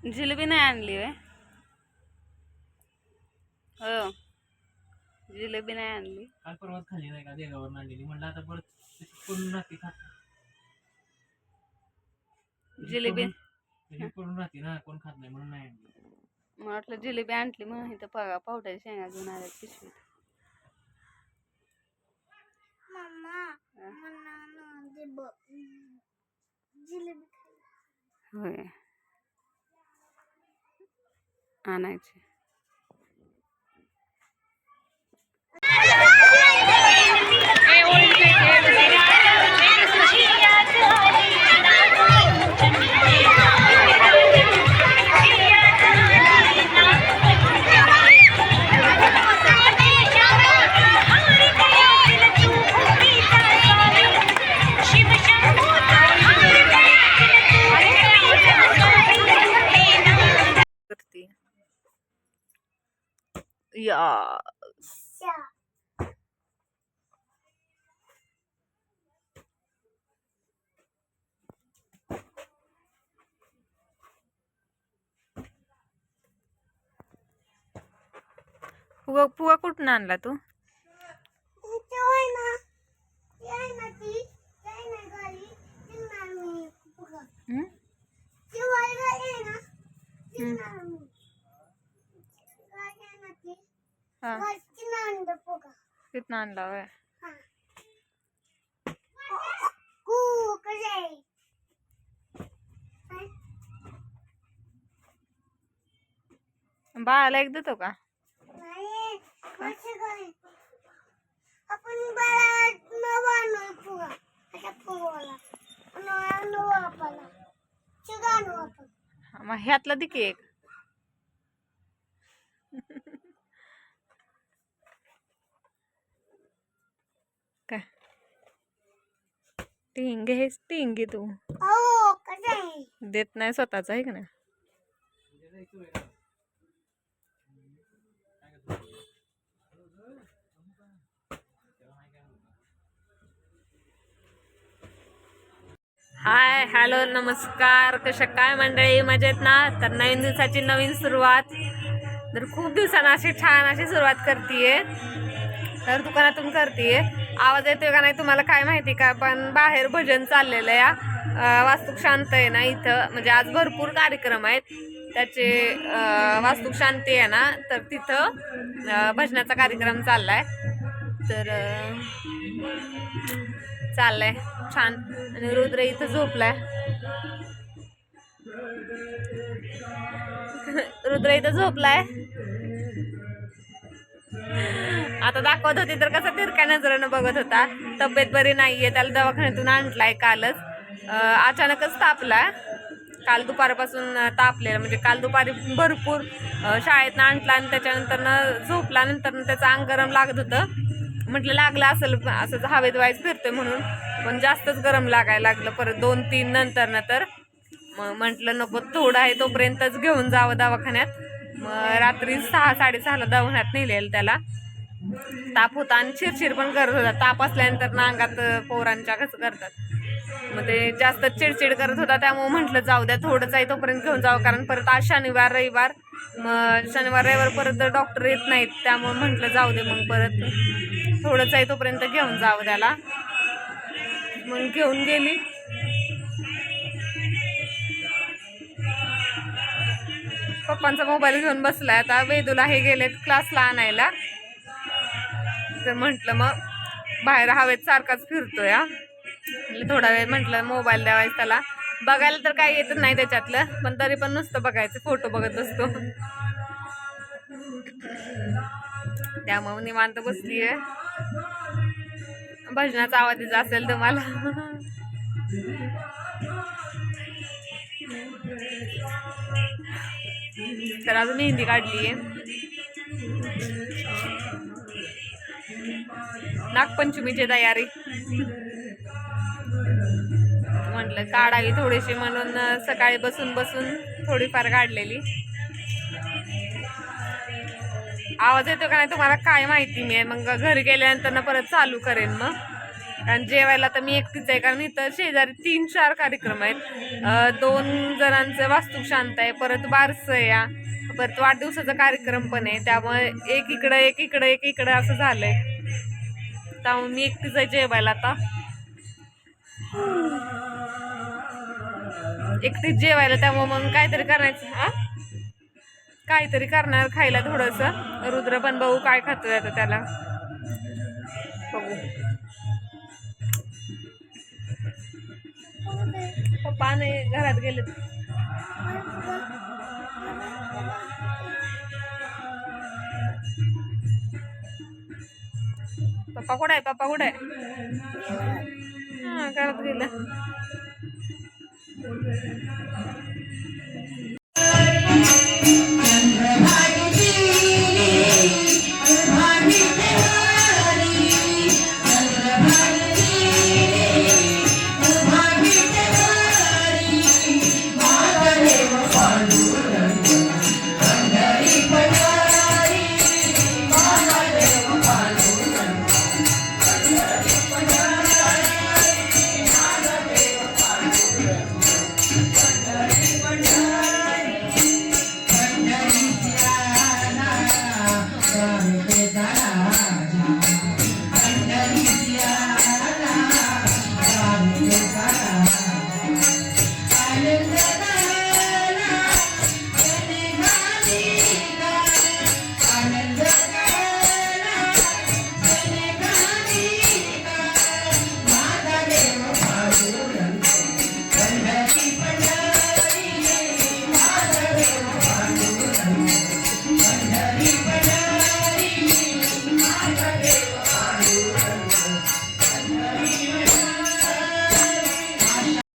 जिलेबी नाही आणली व्हय? हो, जिलेबी नाही आणली. काल परवाच खाल्ली नाही का देगावर आणलेली म्हणलं आता परत पडून राहते का जिलेबी पडून राहते ना, कोण खात नाही म्हणून नाही आणली. मला वाटलं जिलेबी आणली म्हणून इथं पावट्याच्या शेंगा घेऊन आल्या पिशवीत. होय, आणायची. या फुगा फुगा कुठून आणला तू? कितना आणला व्हय? बाळाला एक देतो का? मग ह्यातला दे की एक. काय टिंग हेच टिंग तू देत नाही स्वतःच आहे का नाही? हाय हॅलो नमस्कार, कशा काय मंडळी, मजेत ना? तर नवीन दिवसाची नवीन सुरुवात, तर खूप दिवसांना अशी छान अशी सुरुवात करतीये, तर दुकानातून करतीये. आवाज येतोय का नाही तुम्हाला काय माहिती का, पण बाहेर भजन चाललेलं या वास्तुक शांत आहे ना इथं, म्हणजे आज भरपूर कार्यक्रम आहेत त्याचे. वास्तुक शांती आहे ना, तर तिथं भजनाचा कार्यक्रम चाललाय. तर चाललंय छान. आणि रुद्र इथं झोपलाय. रुद्र इथं झोपलाय. आता दाखवत होती तर कसा तिरक्या नजरेनं बघत होता. तब्येत बरी नाहीये, त्याला दवाखान्यातून आणलाय कालच. अचानकच तापला. काल दुपारपासून तापलेलं, म्हणजे काल दुपारी भरपूर शाळेतनं आणला आणि त्याच्यानंतर झोपल्यानंतर त्याचं अंग गरम लागत होतं. म्हटलं लागलं असेल असं हवेत वाईज फिरतोय म्हणून, पण जास्तच गरम लागायला लागलं. परत 2-3 नंतर ना तर मग म्हटलं नको, थोडं आहे तोपर्यंतच घेऊन जावं दवाखान्यात. मग रात्री 6-6:30ला दवाखान्यात नेलेलं त्याला. ताप होता आणि चिरचिर पण करत होता. ताप असल्यानंतर ना अंगात पोरांच्या कसं करतात, मग ते जास्त चिडचिड करत होता. त्यामुळे म्हटलं जाऊ द्या, थोडंच आहे तोपर्यंत घेऊन जावं, कारण परत आज शनिवार रविवार, मग शनिवार रविवार परत डॉक्टर येत नाहीत. त्यामुळे म्हटलं जाऊ दे, मग परत थोडंच आहे तोपर्यंत घेऊन जावं त्याला. मग घेऊन गेली. पप्पांचा मोबाईल घेऊन बसलाय. आता वेदूला हे गेलेत क्लासला आणायला, तर म्हटलं मग बाहेर हवेत सारखाच फिरतोय. थोडा वेळ म्हटलं मोबाईल द्यावायचं त्याला. बघायला तर काही येतच नाही त्याच्यातलं, पण तरी पण नुसतं बघायचं, फोटो बघत बसतो. त्यामुळे निवांत बसलीये. भजनाचा आवाज येत असेल तुम्हाला. तर अजून मेहंदी काढलीये. नागपंचमीची तयारी म्हटलं काढावी थोडीशी, म्हणून सकाळी बसून बसून थोडीफार काढलेली. आवाज येतो का नाही तुम्हाला काय माहिती, मी मग घरी गेल्यानंतर ना परत चालू करेन. मग आणि जेवायला तर मी एकटीच आहे, कारण इथं शेजारी 3-4 कार्यक्रम आहेत. 2 जणांचं वास्तूक शांत आहे, परत बारसं आहे या, परत वाढदिवसाचा कार्यक्रम पण आहे. त्यामुळे एक इकडं असं झालंय. त्यामुळे मी एकटीच आहे जेवायला आता. एकटीच जेवायला, त्यामुळे मग काहीतरी करायचं. काहीतरी करणार खायला थोडस. रुद्र पण बघू काय खातोय आता, त्याला बघू. पप्पा नाही, घरात गेलेत. पप्पा कुठे आहे? हा, घरात गेलं.